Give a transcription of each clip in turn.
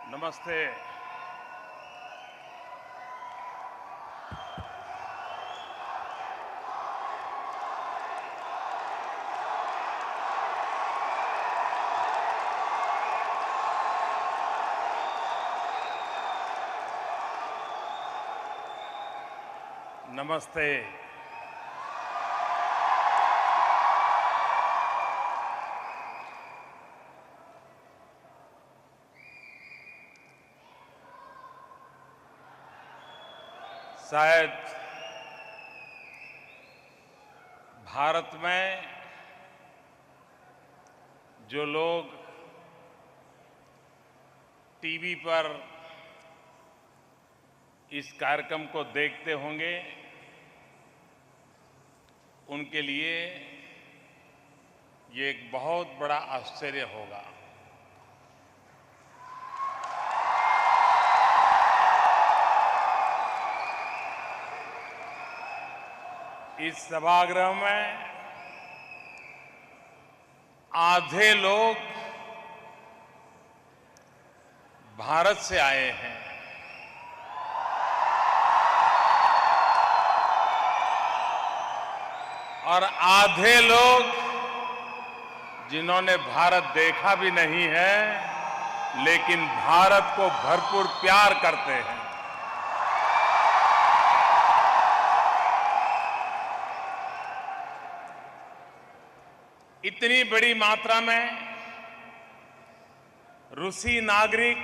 नमस्ते। नमस्ते। शायद भारत में जो लोग टीवी पर इस कार्यक्रम को देखते होंगे, उनके लिए ये एक बहुत बड़ा आश्चर्य होगा। इस सभागृह में आधे लोग भारत से आए हैं और आधे लोग जिन्होंने भारत देखा भी नहीं है लेकिन भारत को भरपूर प्यार करते हैं। इतनी बड़ी मात्रा में रूसी नागरिक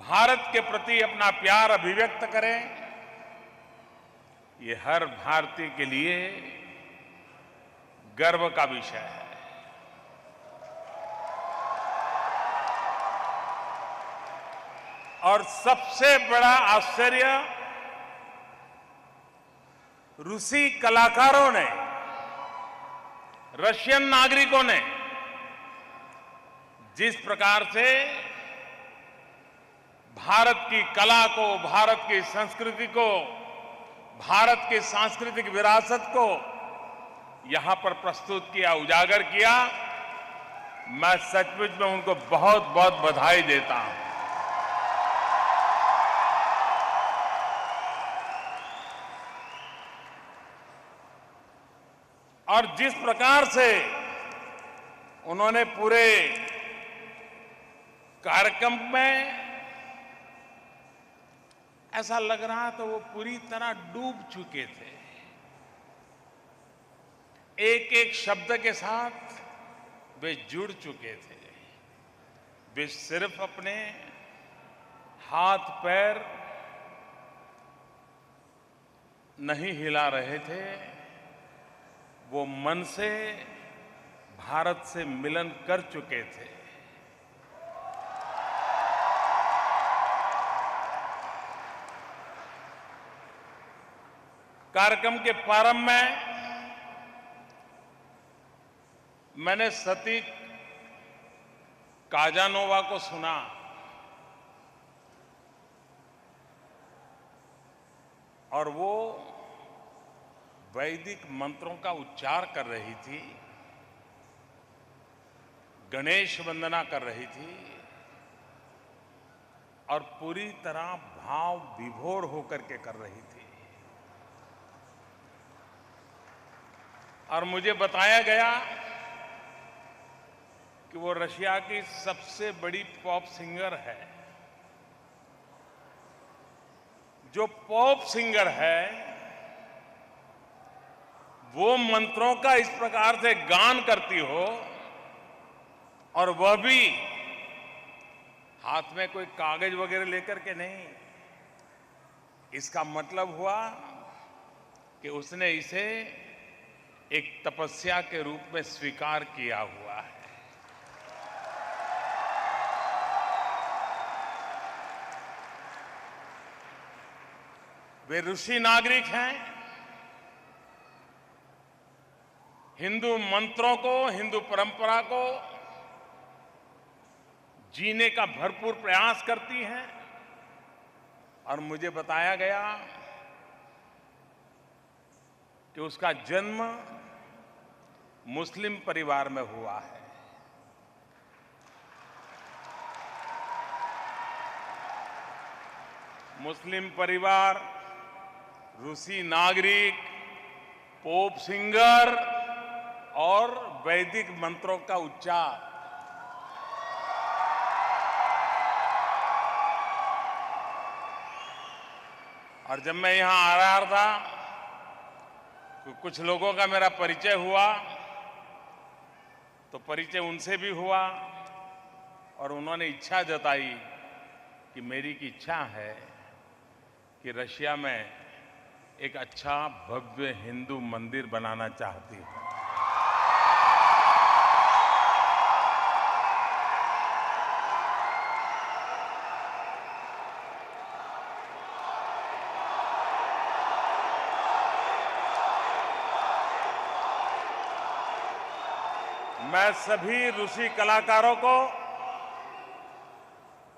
भारत के प्रति अपना प्यार अभिव्यक्त करें, ये हर भारतीय के लिए गर्व का विषय है। और सबसे बड़ा आश्चर्य, रूसी कलाकारों ने, रशियन नागरिकों ने जिस प्रकार से भारत की कला को, भारत की संस्कृति को, भारत की सांस्कृतिक विरासत को यहां पर प्रस्तुत किया, उजागर किया, मैं सचमुच में उनको बहुत बहुत बधाई देता हूं। और जिस प्रकार से उन्होंने पूरे कार्यक्रम में, ऐसा लग रहा था वो पूरी तरह डूब चुके थे, एक एक शब्द के साथ वे जुड़ चुके थे। वे सिर्फ अपने हाथ पैर नहीं हिला रहे थे, वो मन से भारत से मिलन कर चुके थे। कार्यक्रम के प्रारंभ में मैंने सती काजानोवा को सुना और वो वैदिक मंत्रों का उच्चार कर रही थी, गणेश वंदना कर रही थी और पूरी तरह भाव विभोर होकर के कर रही थी। और मुझे बताया गया कि वो रशिया की सबसे बड़ी पॉप सिंगर है। जो पॉप सिंगर है वो मंत्रों का इस प्रकार से गान करती हो और वह भी हाथ में कोई कागज वगैरह लेकर के नहीं। इसका मतलब हुआ कि उसने इसे एक तपस्या के रूप में स्वीकार किया हुआ है। वे रूसी नागरिक हैं। हिंदू मंत्रों को, हिंदू परंपरा को जीने का भरपूर प्रयास करती हैं। और मुझे बताया गया कि उसका जन्म मुस्लिम परिवार में हुआ है। मुस्लिम परिवार, रूसी नागरिक, पोप सिंगर और वैदिक मंत्रों का उच्चार। और जब मैं यहां आ रहा था तो कुछ लोगों का मेरा परिचय हुआ, तो परिचय उनसे भी हुआ और उन्होंने इच्छा जताई कि मेरी की इच्छा है कि रशिया में एक अच्छा भव्य हिंदू मंदिर बनाना चाहती हूं। मैं सभी रूसी कलाकारों को,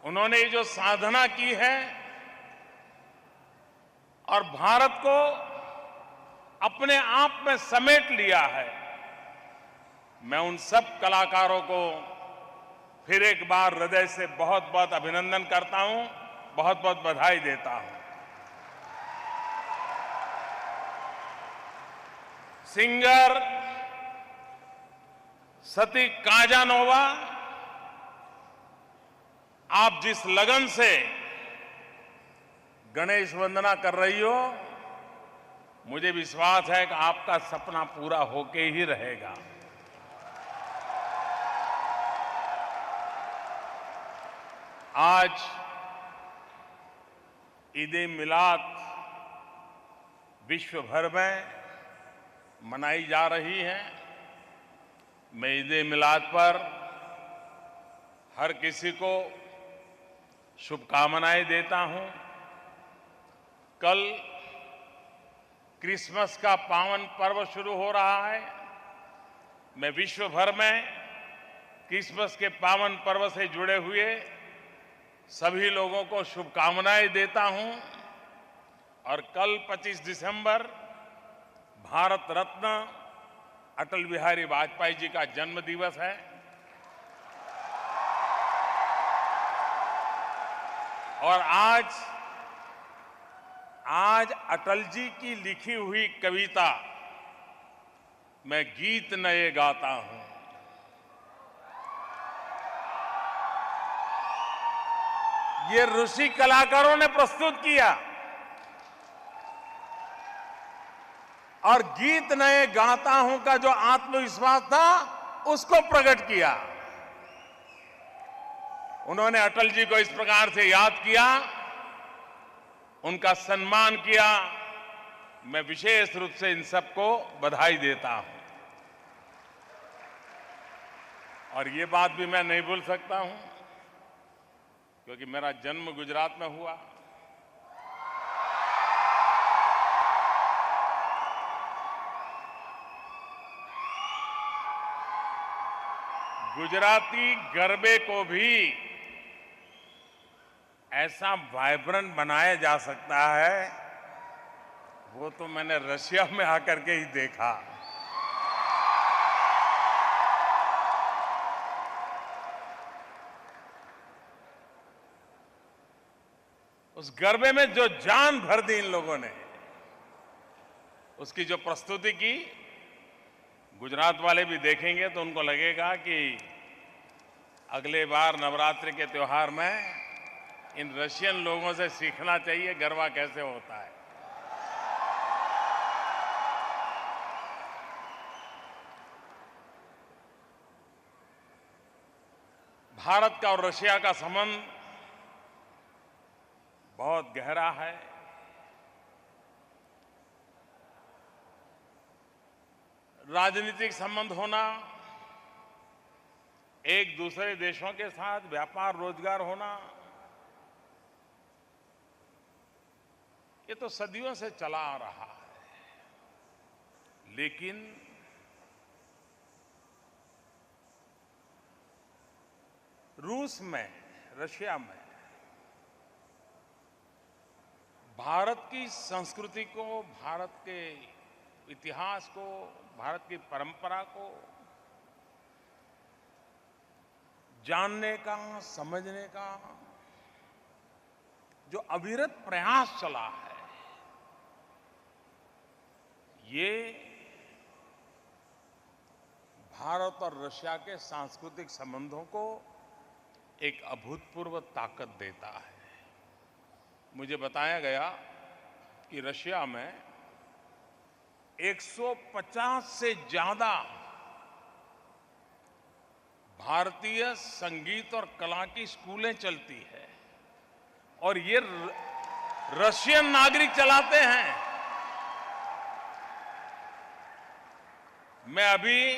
उन्होंने ये जो साधना की है और भारत को अपने आप में समेट लिया है, मैं उन सब कलाकारों को फिर एक बार हृदय से बहुत बहुत अभिनंदन करता हूं, बहुत बहुत बधाई देता हूं। सिंगर सती काजानोवा, आप जिस लगन से गणेश वंदना कर रही हो, मुझे विश्वास है कि आपका सपना पूरा होके ही रहेगा। आज ईद-ए-मिलाद विश्व भर में मनाई जा रही है। मैं ईद-ए-मिलाद पर हर किसी को शुभकामनाएं देता हूं। कल क्रिसमस का पावन पर्व शुरू हो रहा है। मैं विश्व भर में क्रिसमस के पावन पर्व से जुड़े हुए सभी लोगों को शुभकामनाएं देता हूं। और कल 25 दिसंबर भारत रत्न अटल बिहारी वाजपेयी जी का जन्म दिवस है। और आज अटल जी की लिखी हुई कविता मैं गीत नए गाता हूं। ये रूसी कलाकारों ने प्रस्तुत किया और गीत नए गाता हूं का जो आत्मविश्वास था उसको प्रकट किया। उन्होंने अटल जी को इस प्रकार से याद किया, उनका सम्मान किया। मैं विशेष रूप से इन सबको बधाई देता हूं। और ये बात भी मैं नहीं भूल सकता हूं क्योंकि मेरा जन्म गुजरात में हुआ। गुजराती गरबे को भी ऐसा वाइब्रेंट बनाया जा सकता है, वो तो मैंने रशिया में आकर के ही देखा। उस गरबे में जो जान भर दी इन लोगों ने, उसकी जो प्रस्तुति की, गुजरात वाले भी देखेंगे तो उनको लगेगा कि अगले बार नवरात्रि के त्योहार में इन रशियन लोगों से सीखना चाहिए गरबा कैसे होता है। भारत का और रशिया का संबंध बहुत गहरा है। राजनीतिक संबंध होना, एक दूसरे देशों के साथ व्यापार रोजगार होना, ये तो सदियों से चला आ रहा है। लेकिन रूस में, रशिया में भारत की संस्कृति को, भारत के इतिहास को, भारत की परंपरा को जानने का, समझने का जो अविरत प्रयास चला है, ये भारत और रशिया के सांस्कृतिक संबंधों को एक अभूतपूर्व ताकत देता है। मुझे बताया गया कि रशिया में 150 से ज्यादा भारतीय संगीत और कला की स्कूलें चलती है और ये रशियन नागरिक चलाते हैं। मैं अभी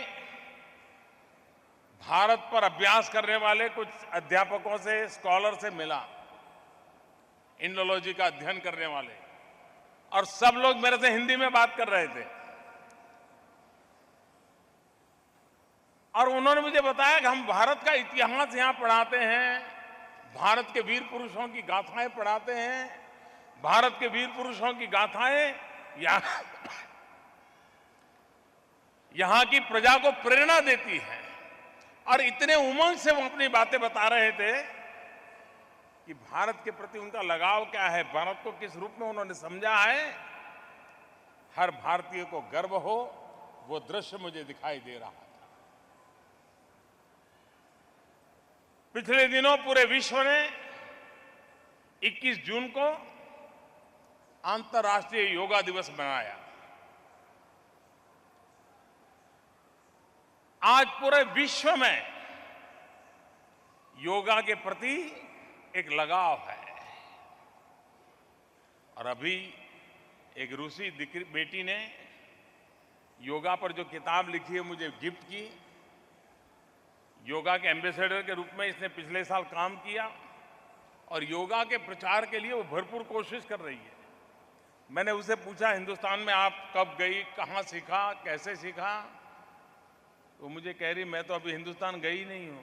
भारत पर अभ्यास करने वाले कुछ अध्यापकों से, स्कॉलर से मिला, इंडोलॉजी का अध्ययन करने वाले, और सब लोग मेरे से हिंदी में बात कर रहे थे। और उन्होंने मुझे बताया कि हम भारत का इतिहास यहां पढ़ाते हैं, भारत के वीर पुरुषों की गाथाएं पढ़ाते हैं, भारत के वीर पुरुषों की गाथाएं यहां की प्रजा को प्रेरणा देती है। और इतने उमंग से वो अपनी बातें बता रहे थे कि भारत के प्रति उनका लगाव क्या है, भारत को किस रूप में उन्होंने समझा है। हर भारतीय को गर्व हो, वो दृश्य मुझे दिखाई दे रहा था। पिछले दिनों पूरे विश्व ने 21 जून को अंतर्राष्ट्रीय योगा दिवस मनाया। आज पूरे विश्व में योगा के प्रति एक लगाव है। और अभी एक रूसी बेटी ने योगा पर जो किताब लिखी है मुझे गिफ्ट की। योगा के एम्बेसडर के रूप में इसने पिछले साल काम किया और योगा के प्रचार के लिए वो भरपूर कोशिश कर रही है। मैंने उसे पूछा, हिंदुस्तान में आप कब गई, कहां सीखा, कैसे सीखा? वो मुझे कह रही, मैं तो अभी हिंदुस्तान गई नहीं हूं,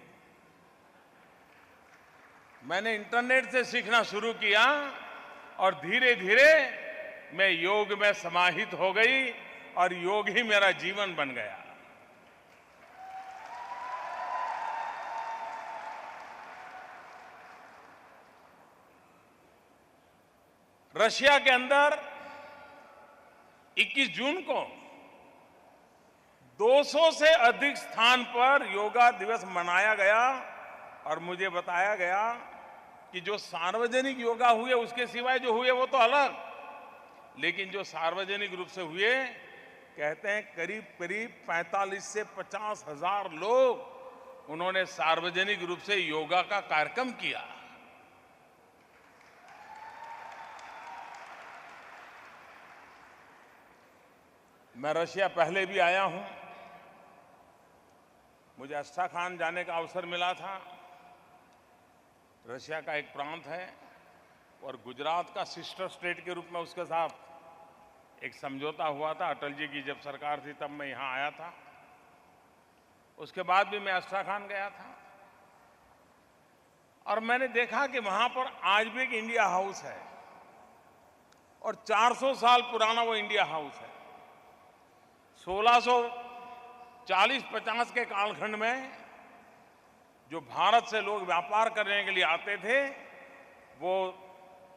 मैंने इंटरनेट से सीखना शुरू किया और धीरे धीरे मैं योग में समाहित हो गई और योग ही मेरा जीवन बन गया। रशिया के अंदर 21 जून को 200 से अधिक स्थान पर योगा दिवस मनाया गया और मुझे बताया गया कि जो सार्वजनिक योगा हुए उसके सिवाय जो हुए वो तो अलग, लेकिन जो सार्वजनिक रूप से हुए, कहते हैं करीब करीब 45 से 50 हजार लोग उन्होंने सार्वजनिक रूप से योगा का कार्यक्रम किया। मैं रशिया पहले भी आया हूं, मुझे अस्ट्राखान जाने का अवसर मिला था। रशिया का एक प्रांत है और गुजरात का सिस्टर स्टेट के रूप में उसके साथ एक समझौता हुआ था। अटल जी की जब सरकार थी तब मैं यहां आया था। उसके बाद भी मैं अस्ट्राखान गया था और मैंने देखा कि वहां पर आज भी एक इंडिया हाउस है और 400 साल पुराना वो इंडिया हाउस है। 1640-50 के कालखंड में जो भारत से लोग व्यापार करने के लिए आते थे, वो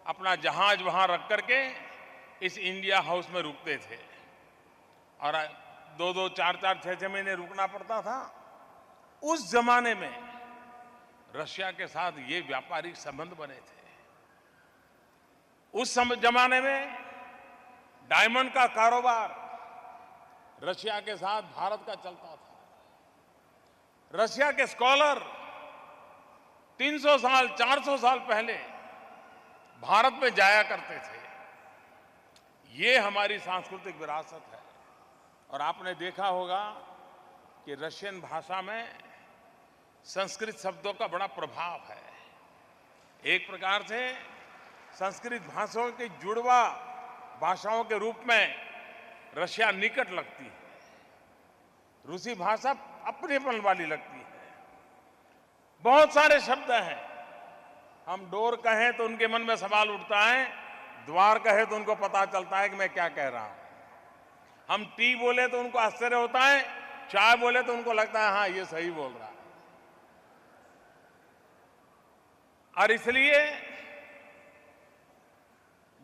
अपना जहाज वहां रख करके इस इंडिया हाउस में रुकते थे और 2-2, 4-4, 6-6 महीने रुकना पड़ता था। उस जमाने में रशिया के साथ ये व्यापारिक संबंध बने थे। उस जमाने में डायमंड का कारोबार रशिया के साथ भारत का चलता था। रशिया के स्कॉलर 300 साल, 400 साल पहले भारत में जाया करते थे। ये हमारी सांस्कृतिक विरासत है। और आपने देखा होगा कि रशियन भाषा में संस्कृत शब्दों का बड़ा प्रभाव है। एक प्रकार से संस्कृत भाषाओं की जुड़वा भाषाओं के रूप में रशिया निकट लगती है। रूसी भाषा अपनेपन वाली लगती है। बहुत सारे शब्द हैं, हम डोर कहें तो उनके मन में सवाल उठता है, द्वार कहे तो उनको पता चलता है कि मैं क्या कह रहा हूं। हम टी बोले तो उनको आश्चर्य होता है, चाय बोले तो उनको लगता है हाँ ये सही बोल रहा है। और इसलिए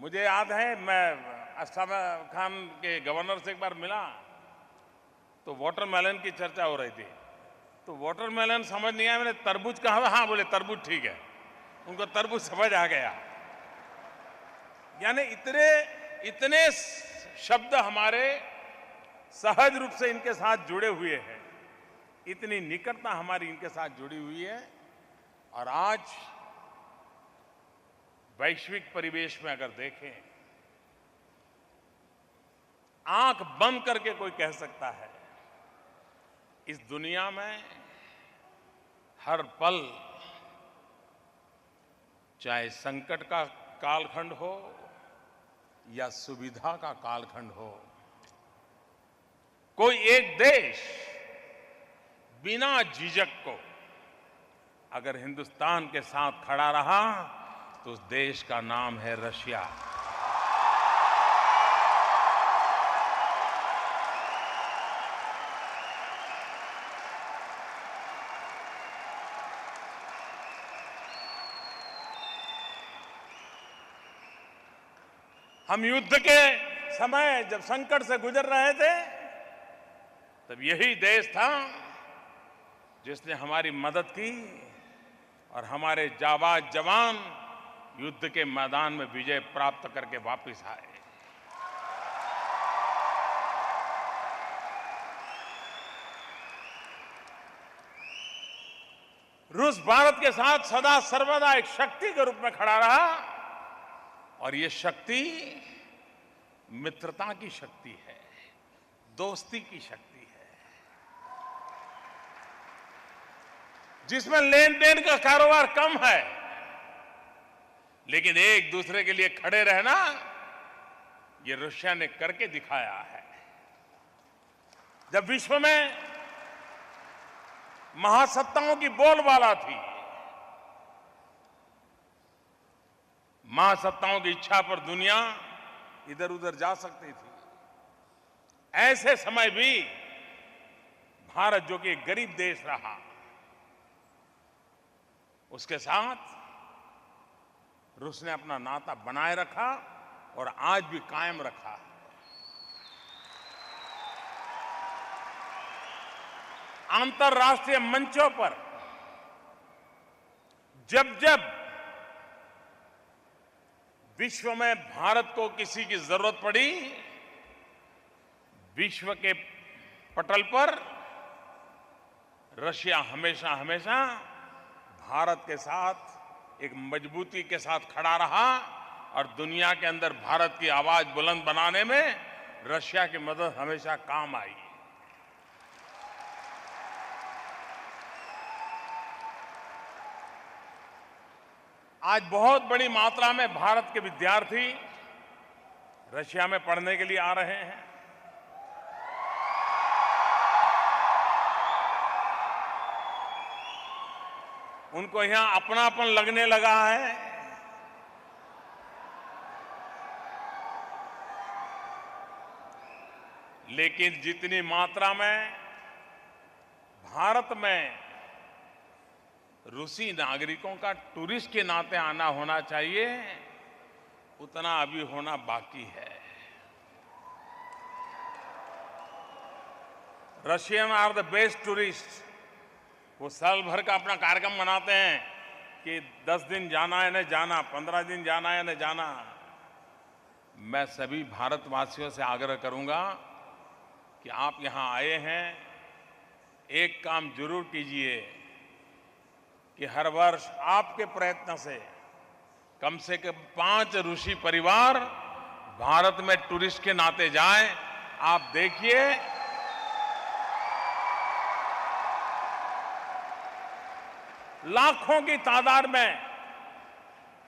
मुझे याद है, मैं अशरफ खान के गवर्नर से एक बार मिला तो वाटरमेलन की चर्चा हो रही थी। तो वाटरमेलन समझ नहीं आया, मैंने तरबूज कहा, हाँ बोले तरबूज ठीक है, उनको तरबूज समझ आ गया। यानी इतने शब्द हमारे सहज रूप से इनके साथ जुड़े हुए हैं, इतनी निकटता हमारी इनके साथ जुड़ी हुई है। और आज वैश्विक परिवेश में अगर देखें, आंख बंद करके कोई कह सकता है इस दुनिया में हर पल, चाहे संकट का कालखंड हो या सुविधा का कालखंड हो, कोई एक देश बिना झिझक को अगर हिंदुस्तान के साथ खड़ा रहा तो उस देश का नाम है रशिया। हम युद्ध के समय जब संकट से गुजर रहे थे, तब यही देश था जिसने हमारी मदद की और हमारे जाबाज जवान युद्ध के मैदान में विजय प्राप्त करके वापस आए। रूस भारत के साथ सदा सर्वदा एक शक्ति के रूप में खड़ा रहा और ये शक्ति मित्रता की शक्ति है, दोस्ती की शक्ति है, जिसमें लेन देन का कारोबार कम है, लेकिन एक दूसरे के लिए खड़े रहना ये रशिया ने करके दिखाया है। जब विश्व में महासत्ताओं की बोलबाला थी, महासत्ताओं की इच्छा पर दुनिया इधर उधर जा सकती थी, ऐसे समय भी भारत जो कि एक गरीब देश रहा, उसके साथ रूस ने अपना नाता बनाए रखा और आज भी कायम रखा। अंतर्राष्ट्रीय मंचों पर जब जब विश्व में भारत को किसी की जरूरत पड़ी, विश्व के पटल पर रशिया हमेशा हमेशा भारत के साथ एक मजबूती के साथ खड़ा रहा और दुनिया के अंदर भारत की आवाज बुलंद बनाने में रशिया की मदद हमेशा काम आई। आज बहुत बड़ी मात्रा में भारत के विद्यार्थी रशिया में पढ़ने के लिए आ रहे हैं। उनको यहां अपनापन लगने लगा है। लेकिन जितनी मात्रा में भारत में रूसी नागरिकों का टूरिस्ट के नाते आना होना चाहिए, उतना अभी होना बाकी है। Russian are the best tourist. वो साल भर का अपना कार्यक्रम मनाते हैं कि 10 दिन जाना है न जाना, 15 दिन जाना है न जाना। मैं सभी भारतवासियों से आग्रह करूंगा कि आप यहां आए हैं, एक काम जरूर कीजिए कि हर वर्ष आपके प्रयत्न से कम 5 रूसी परिवार भारत में टूरिस्ट के नाते जाएं। आप देखिए, लाखों की तादाद में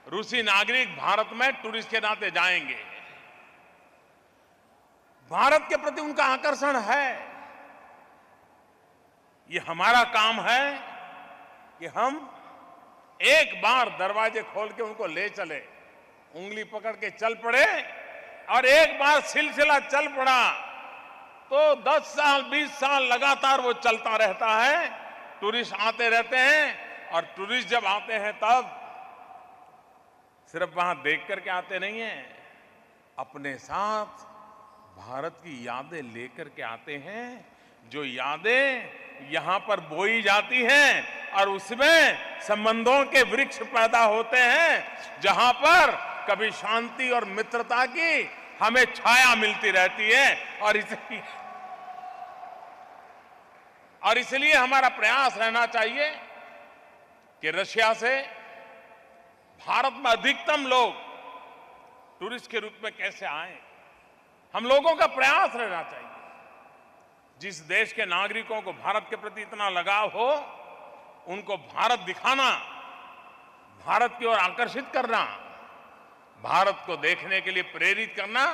रूसी नागरिक भारत में टूरिस्ट के नाते जाएंगे। भारत के प्रति उनका आकर्षण है। ये हमारा काम है कि हम एक बार दरवाजे खोल के उनको ले चले, उंगली पकड़ के चल पड़े, और एक बार सिलसिला चल पड़ा तो 10 साल 20 साल लगातार वो चलता रहता है। टूरिस्ट आते रहते हैं, और टूरिस्ट जब आते हैं तब सिर्फ वहां देख करके आते नहीं हैं, अपने साथ भारत की यादें लेकर के आते हैं, जो यादें यहां पर बोई जाती हैं और उसमें संबंधों के वृक्ष पैदा होते हैं, जहां पर कभी शांति और मित्रता की हमें छाया मिलती रहती है। और इसलिए हमारा प्रयास रहना चाहिए कि रशिया से भारत में अधिकतम लोग टूरिस्ट के रूप में कैसे आए। हम लोगों का प्रयास रहना चाहिए। जिस देश के नागरिकों को भारत के प्रति इतना लगाव हो, उनको भारत दिखाना, भारत की ओर आकर्षित करना, भारत को देखने के लिए प्रेरित करना,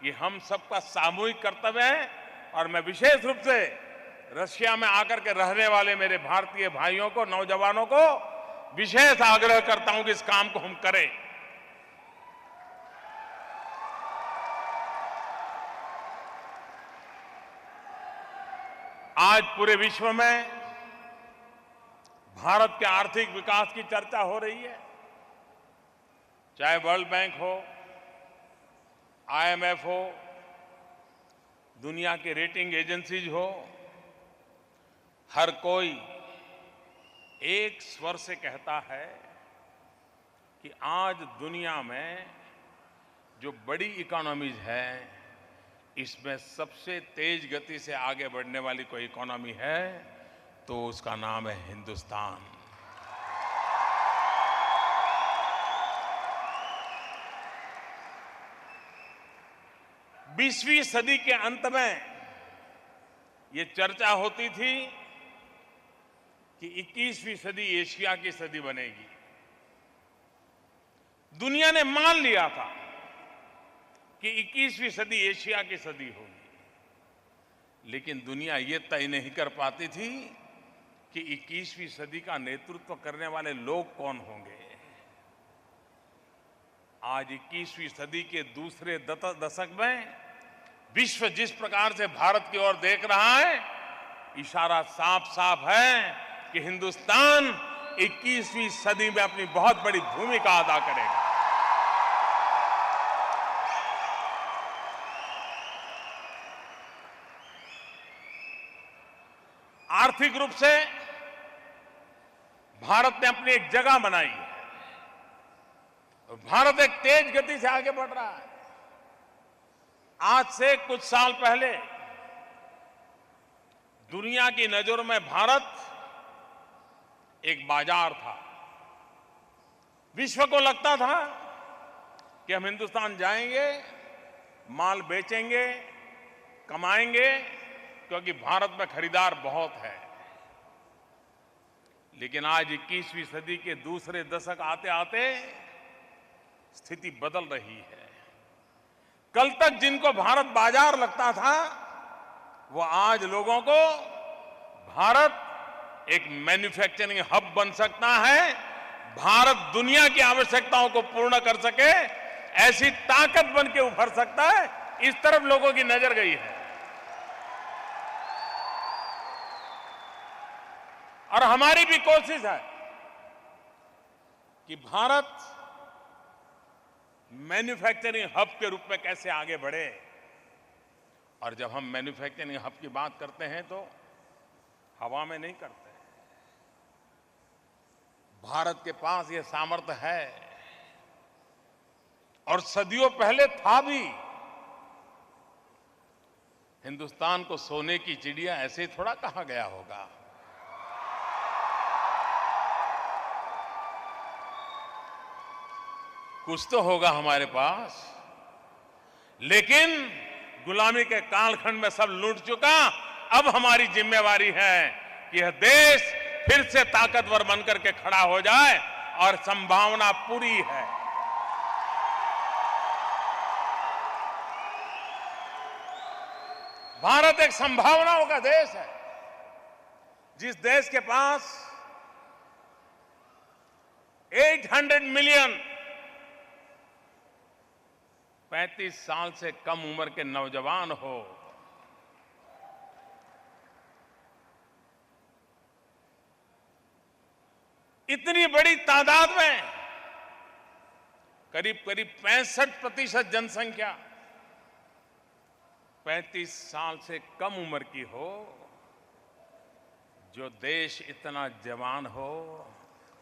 ये हम सबका सामूहिक कर्तव्य है। और मैं विशेष रूप से रशिया में आकर के रहने वाले मेरे भारतीय भाइयों को, नौजवानों को विशेष आग्रह करता हूं कि इस काम को हम करें। आज पूरे विश्व में भारत के आर्थिक विकास की चर्चा हो रही है, चाहे वर्ल्ड बैंक हो, IMF हो, दुनिया की रेटिंग एजेंसीज हो, हर कोई एक स्वर से कहता है कि आज दुनिया में जो बड़ी इकोनॉमीज है, इसमें सबसे तेज गति से आगे बढ़ने वाली कोई इकोनॉमी है तो उसका नाम है हिंदुस्तान। बीसवीं सदी के अंत में ये चर्चा होती थी कि 21वीं सदी एशिया की सदी बनेगी। दुनिया ने मान लिया था कि 21वीं सदी एशिया की सदी होगी, लेकिन दुनिया ये तय नहीं कर पाती थी कि 21वीं सदी का नेतृत्व करने वाले लोग कौन होंगे। आज 21वीं सदी के दूसरे दशक में विश्व जिस प्रकार से भारत की ओर देख रहा है, इशारा साफ साफ है कि हिंदुस्तान 21वीं सदी में अपनी बहुत बड़ी भूमिका अदा करेगा। आर्थिक रूप से भारत ने अपनी एक जगह बनाई है। भारत एक तेज गति से आगे बढ़ रहा है। आज से कुछ साल पहले दुनिया की नजरों में भारत एक बाजार था। विश्व को लगता था कि हम हिंदुस्तान जाएंगे, माल बेचेंगे, कमाएंगे, क्योंकि भारत में खरीदार बहुत है। लेकिन आज 21वीं सदी के दूसरे दशक आते आते स्थिति बदल रही है। कल तक जिनको भारत बाजार लगता था, वो आज लोगों को भारत एक मैन्युफैक्चरिंग हब बन सकता है, भारत दुनिया की आवश्यकताओं को पूर्ण कर सके, ऐसी ताकत बन के उभर सकता है। इस तरफ लोगों की नजर गई है। और हमारी भी कोशिश है कि भारत मैन्युफैक्चरिंग हब के रूप में कैसे आगे बढ़े। और जब हम मैन्युफैक्चरिंग हब की बात करते हैं तो हवा में नहीं करते। भारत के पास यह सामर्थ्य है और सदियों पहले था भी। हिंदुस्तान को सोने की चिड़िया ऐसे ही थोड़ा कहा गया होगा। कुछ तो होगा हमारे पास, लेकिन गुलामी के कालखंड में सब लूट चुका। अब हमारी जिम्मेवारी है कि यह देश फिर से ताकतवर बनकर के खड़ा हो जाए और संभावना पूरी है। भारत एक संभावनाओं का देश है। जिस देश के पास 800 मिलियन 35 साल से कम उम्र के नौजवान हो, इतनी बड़ी तादाद में करीब करीब 65% जनसंख्या 35 साल से कम उम्र की हो, जो देश इतना जवान हो,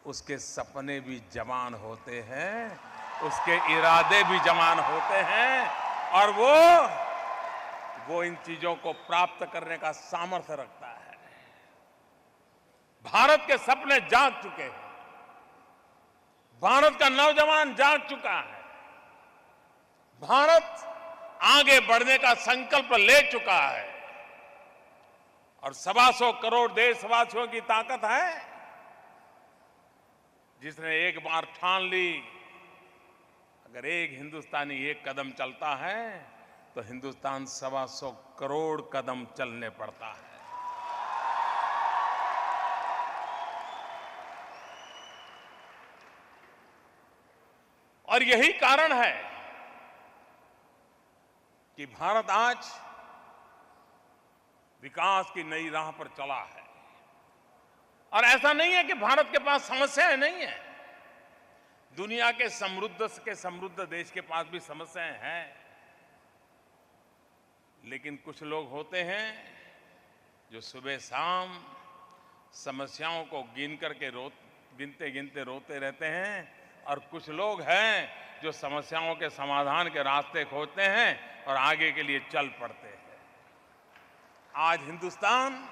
उसके सपने भी जवान होते हैं, उसके इरादे भी जवान होते हैं, और वो इन चीजों को प्राप्त करने का सामर्थ्य रखता है। भारत के सपने जाग चुके हैं, भारत का नौजवान जाग चुका है, भारत आगे बढ़ने का संकल्प ले चुका है, और 125 करोड़ देशवासियों की ताकत है, जिसने एक बार ठान ली, अगर एक हिंदुस्तानी एक कदम चलता है तो हिंदुस्तान 125 करोड़ कदम चलने पड़ता है। और यही कारण है कि भारत आज विकास की नई राह पर चला है। और ऐसा नहीं है कि भारत के पास समस्याएं नहीं है, दुनिया के समृद्ध देश के पास भी समस्याएं हैं, लेकिन कुछ लोग होते हैं जो सुबह शाम समस्याओं को गिनते गिनते रोते रहते हैं, और कुछ लोग हैं जो समस्याओं के समाधान के रास्ते खोजते हैं और आगे के लिए चल पड़ते हैं। आज हिंदुस्तान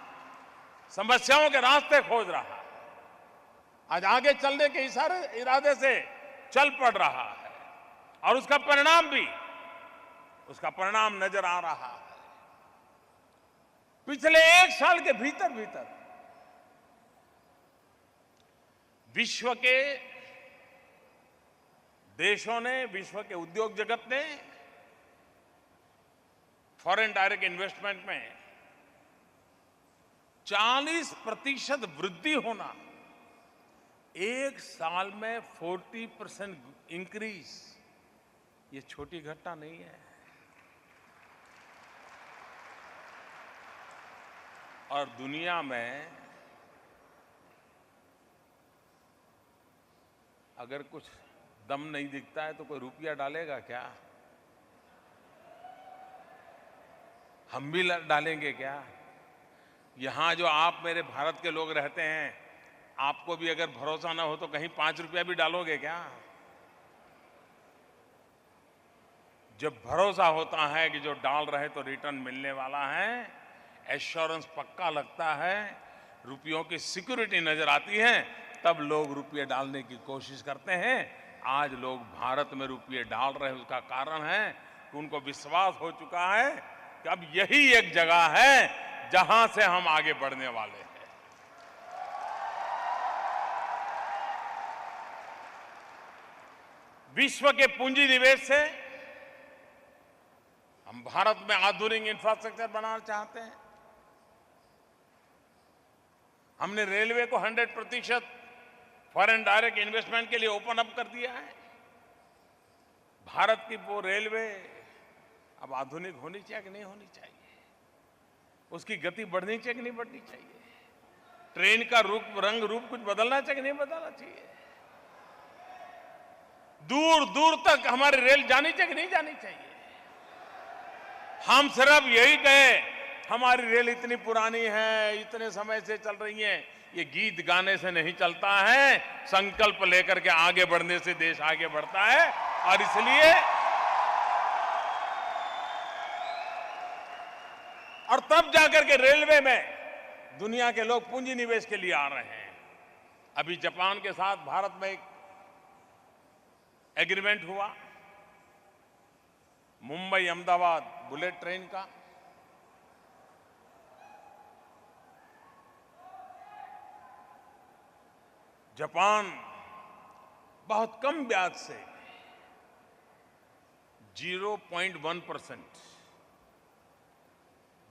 समस्याओं के रास्ते खोज रहा है, आज आगे चलने के इरादे से चल पड़ रहा है, और उसका परिणाम नजर आ रहा है। पिछले 1 साल के भीतर विश्व के देशों ने, विश्व के उद्योग जगत ने फॉरेन डायरेक्ट इन्वेस्टमेंट में 40% वृद्धि होना, 1 साल में 40% इंक्रीज, ये छोटी घटना नहीं है। और दुनिया में अगर कुछ दम नहीं दिखता है तो कोई रुपया डालेगा क्या? हम भी डालेंगे क्या? यहां जो आप मेरे भारत के लोग रहते हैं, आपको भी अगर भरोसा ना हो तो कहीं 5 रुपया भी डालोगे क्या? जब भरोसा होता है कि जो डाल रहे तो रिटर्न मिलने वाला है, एश्योरेंस पक्का लगता है, रुपयों की सिक्योरिटी नजर आती है, तब लोग रुपये डालने की कोशिश करते हैं। आज लोग भारत में रुपये डाल रहे हैं, उसका कारण है कि उनको विश्वास हो चुका है कि अब यही एक जगह है जहां से हम आगे बढ़ने वाले हैं। विश्व के पूंजी निवेश से हम भारत में आधुनिक इंफ्रास्ट्रक्चर बनाना चाहते हैं। हमने रेलवे को 100% फॉरेन डायरेक्ट इन्वेस्टमेंट के लिए ओपन अप कर दिया है। भारत की वो रेलवे अब आधुनिक होनी चाहिए कि नहीं होनी चाहिए? उसकी गति बढ़नी चाहिए कि नहीं बढ़नी चाहिए? ट्रेन का रंग रूप कुछ बदलना चाहिए कि नहीं बदलना चाहिए? दूर दूर तक हमारी रेल जानी चाहिए कि नहीं जानी चाहिए? हम सिर्फ यही कहे हमारी रेल इतनी पुरानी है, इतने समय से चल रही है, ये गीत गाने से नहीं चलता है, संकल्प लेकर के आगे बढ़ने से देश आगे बढ़ता है। और इसलिए और तब जाकर के रेलवे में दुनिया के लोग पूंजी निवेश के लिए आ रहे हैं। अभी जापान के साथ भारत में एक एग्रीमेंट हुआ, मुंबई अहमदाबाद बुलेट ट्रेन का। जापान बहुत कम ब्याज से 0.1%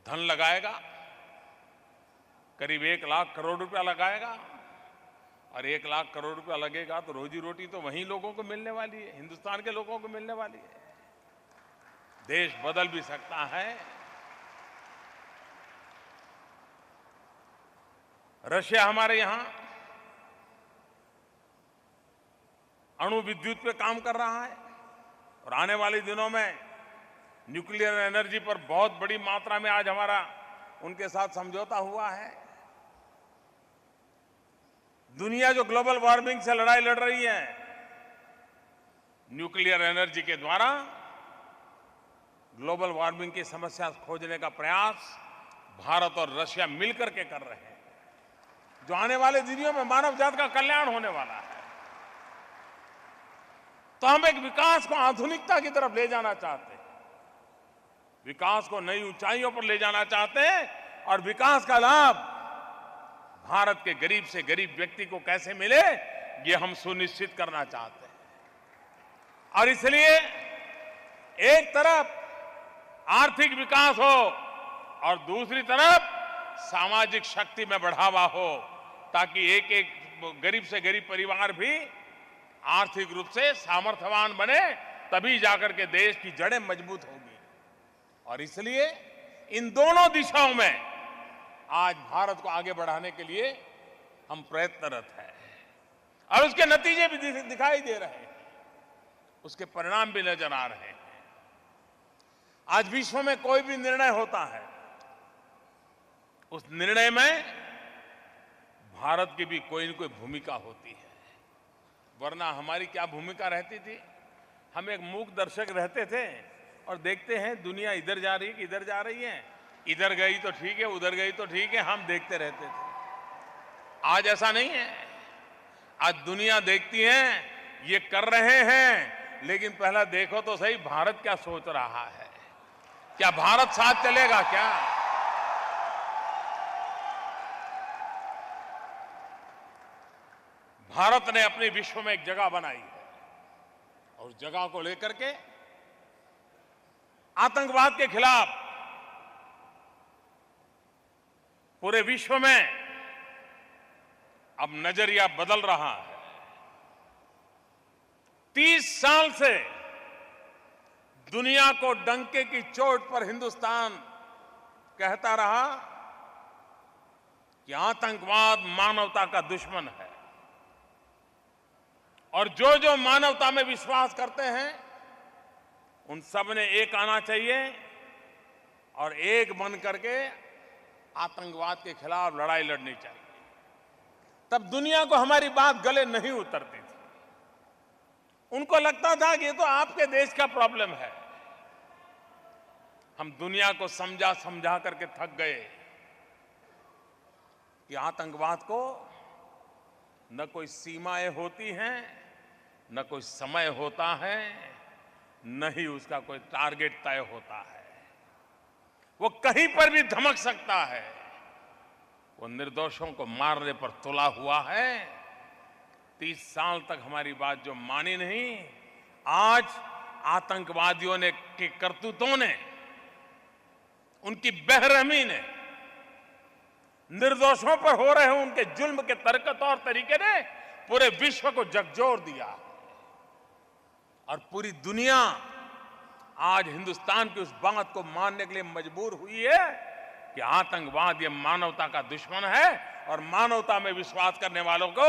धन लगाएगा, करीब 1 लाख करोड़ रुपया लगाएगा। और 1 लाख करोड़ रुपया लगेगा तो रोजी रोटी तो वहीं लोगों को मिलने वाली है, हिंदुस्तान के लोगों को मिलने वाली है। देश बदल भी सकता है। रशिया हमारे यहां अणु विद्युत पे काम कर रहा है और आने वाले दिनों में न्यूक्लियर एनर्जी पर बहुत बड़ी मात्रा में आज हमारा उनके साथ समझौता हुआ है। दुनिया जो ग्लोबल वार्मिंग से लड़ाई लड़ रही है, न्यूक्लियर एनर्जी के द्वारा ग्लोबल वार्मिंग की समस्या खोजने का प्रयास भारत और रशिया मिलकर के कर रहे हैं, जो आने वाले दिनों में मानव जाति का कल्याण होने वाला है। तो हम एक विकास को आधुनिकता की तरफ ले जाना चाहते हैं, विकास को नई ऊंचाइयों पर ले जाना चाहते हैं और विकास का लाभ भारत के गरीब से गरीब व्यक्ति को कैसे मिले, ये हम सुनिश्चित करना चाहते हैं। और इसलिए एक तरफ आर्थिक विकास हो और दूसरी तरफ सामाजिक शक्ति में बढ़ावा हो, ताकि एक एक गरीब से गरीब परिवार भी आर्थिक रूप से सामर्थ्यवान बने, तभी जाकर के देश की जड़ें मजबूत होगी। और इसलिए इन दोनों दिशाओं में आज भारत को आगे बढ़ाने के लिए हम प्रयत्नरत हैं और उसके नतीजे भी दिखाई दे रहे हैं, उसके परिणाम भी नजर आ रहे हैं। आज विश्व में कोई भी निर्णय होता है, उस निर्णय में भारत की भी कोई न कोई भूमिका होती है, वरना हमारी क्या भूमिका रहती थी? हम एक मूक दर्शक रहते थे और देखते हैं दुनिया इधर जा रही है कि इधर जा रही है, इधर गई तो ठीक है, उधर गई तो ठीक है, हम देखते रहते थे। आज ऐसा नहीं है, आज दुनिया देखती है ये कर रहे हैं, लेकिन पहला देखो तो सही भारत क्या सोच रहा है, क्या भारत साथ चलेगा क्या? भारत ने अपने विश्व में एक जगह बनाई है और उस जगह को लेकर के आतंकवाद के खिलाफ पूरे विश्व में अब नजरिया बदल रहा है। 30 साल से दुनिया को डंके की चोट पर हिंदुस्तान कहता रहा कि आतंकवाद मानवता का दुश्मन है, और जो जो मानवता में विश्वास करते हैं उन सब ने एक आना चाहिए और एक बन करके आतंकवाद के खिलाफ लड़ाई लड़नी चाहिए। तब दुनिया को हमारी बात गले नहीं उतरती थी, उनको लगता था कि ये तो आपके देश का प्रॉब्लम है। हम दुनिया को समझा समझा करके थक गए कि आतंकवाद को न कोई सीमाएं होती हैं, न कोई समय होता है, न ही उसका कोई टारगेट तय होता है। वो कहीं पर भी धमक सकता है, वो निर्दोषों को मारने पर तुला हुआ है। 30 साल तक हमारी बात जो मानी नहीं, आज आतंकवादियों ने के करतूतों ने, उनकी बेरहमी ने, निर्दोषों पर हो रहे उनके जुल्म के तौर तरीके ने पूरे विश्व को झकझोर दिया और पूरी दुनिया आज हिंदुस्तान की उस बात को मानने के लिए मजबूर हुई है कि आतंकवाद ये मानवता का दुश्मन है और मानवता में विश्वास करने वालों को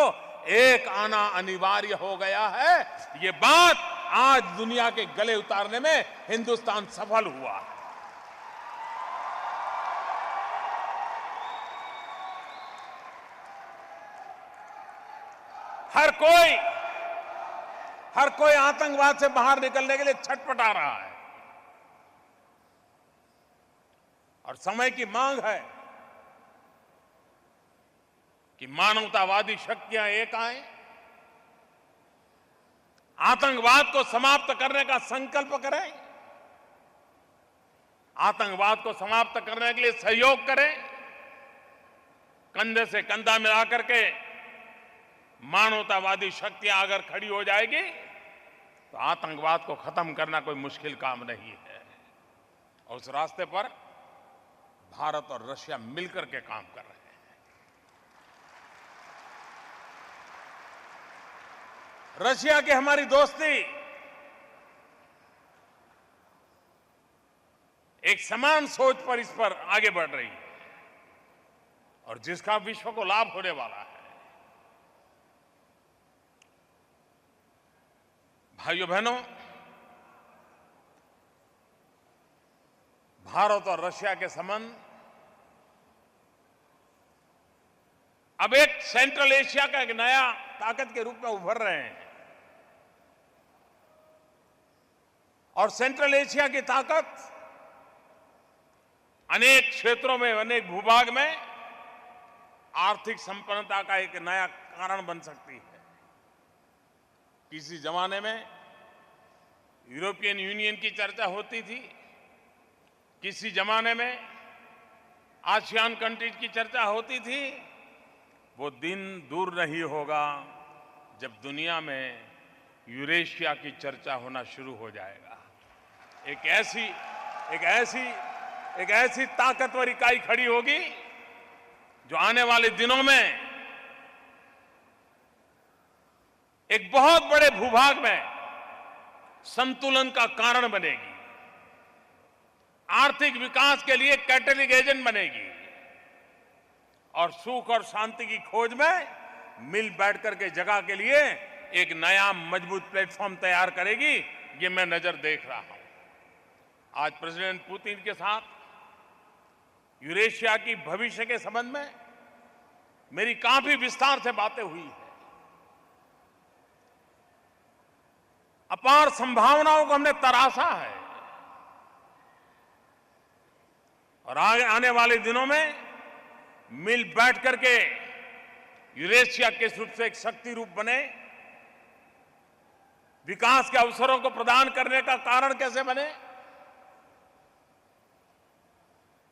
एक आना अनिवार्य हो गया है। ये बात आज दुनिया के गले उतारने में हिंदुस्तान सफल हुआ है। हर कोई आतंकवाद से बाहर निकलने के लिए छटपटा रहा है और समय की मांग है कि मानवतावादी शक्तियां एक आए, आतंकवाद को समाप्त करने का संकल्प करें, आतंकवाद को समाप्त करने के लिए सहयोग करें, कंधे से कंधा मिलाकर के मानवतावादी शक्तियां अगर खड़ी हो जाएगी तो आतंकवाद को खत्म करना कोई मुश्किल काम नहीं है। और उस रास्ते पर भारत और रशिया मिलकर के काम कर रहे हैं। रशिया की हमारी दोस्ती एक समान सोच पर इस पर आगे बढ़ रही है और जिसका विश्व को लाभ होने वाला है। भाइयों बहनों, भारत और रशिया के संबंध अब एक सेंट्रल एशिया का एक नया ताकत के रूप में उभर रहे हैं। और सेंट्रल एशिया की ताकत अनेक क्षेत्रों में, अनेक भूभाग में आर्थिक संपन्नता का एक नया कारण बन सकती है। किसी जमाने में यूरोपियन यूनियन की चर्चा होती थी, किसी जमाने में आसियान कंट्रीज की चर्चा होती थी। वो दिन दूर नहीं होगा जब दुनिया में यूरेशिया की चर्चा होना शुरू हो जाएगा। एक ऐसी ताकतवर इकाई खड़ी होगी जो आने वाले दिनों में एक बहुत बड़े भूभाग में संतुलन का कारण बनेगी, आर्थिक विकास के लिए कैटलिक एजेंट बनेगी और सुख और शांति की खोज में मिल बैठकर के जगह के लिए एक नया मजबूत प्लेटफॉर्म तैयार करेगी। ये मैं नजर देख रहा हूं। आज प्रेसिडेंट पुतिन के साथ यूरेशिया की भविष्य के संबंध में मेरी काफी विस्तार से बातें हुई है। अपार संभावनाओं को हमने तराशा है और आने वाले दिनों में मिल बैठ करके यूरेशिया किस रूप से एक शक्ति रूप बने, विकास के अवसरों को प्रदान करने का कारण कैसे बने,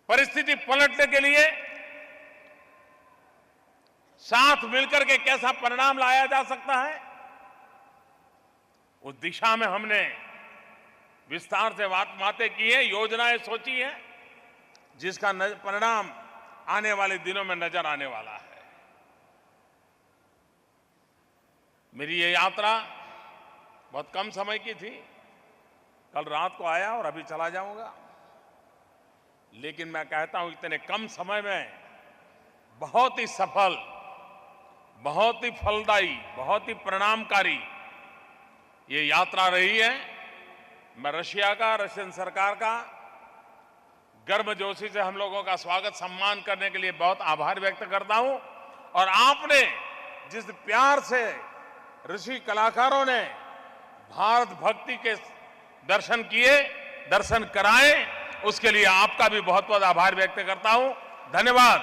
परिस्थिति पलटने के लिए साथ मिलकर के कैसा परिणाम लाया जा सकता है, उस दिशा में हमने विस्तार से बातें की है, योजनाएं सोची है, जिसका परिणाम आने वाले दिनों में नजर आने वाला है। मेरी ये यात्रा बहुत कम समय की थी, कल रात को आया और अभी चला जाऊंगा, लेकिन मैं कहता हूं इतने कम समय में बहुत ही सफल, बहुत ही फलदायी, बहुत ही परिणामकारी ये यात्रा रही है। मैं रशियन सरकार का गर्मजोशी से हम लोगों का स्वागत सम्मान करने के लिए बहुत आभार व्यक्त करता हूं। और आपने जिस प्यार से ऋषि कलाकारों ने भारत भक्ति के दर्शन किए, दर्शन कराए, उसके लिए आपका भी बहुत बहुत आभार व्यक्त करता हूं। धन्यवाद।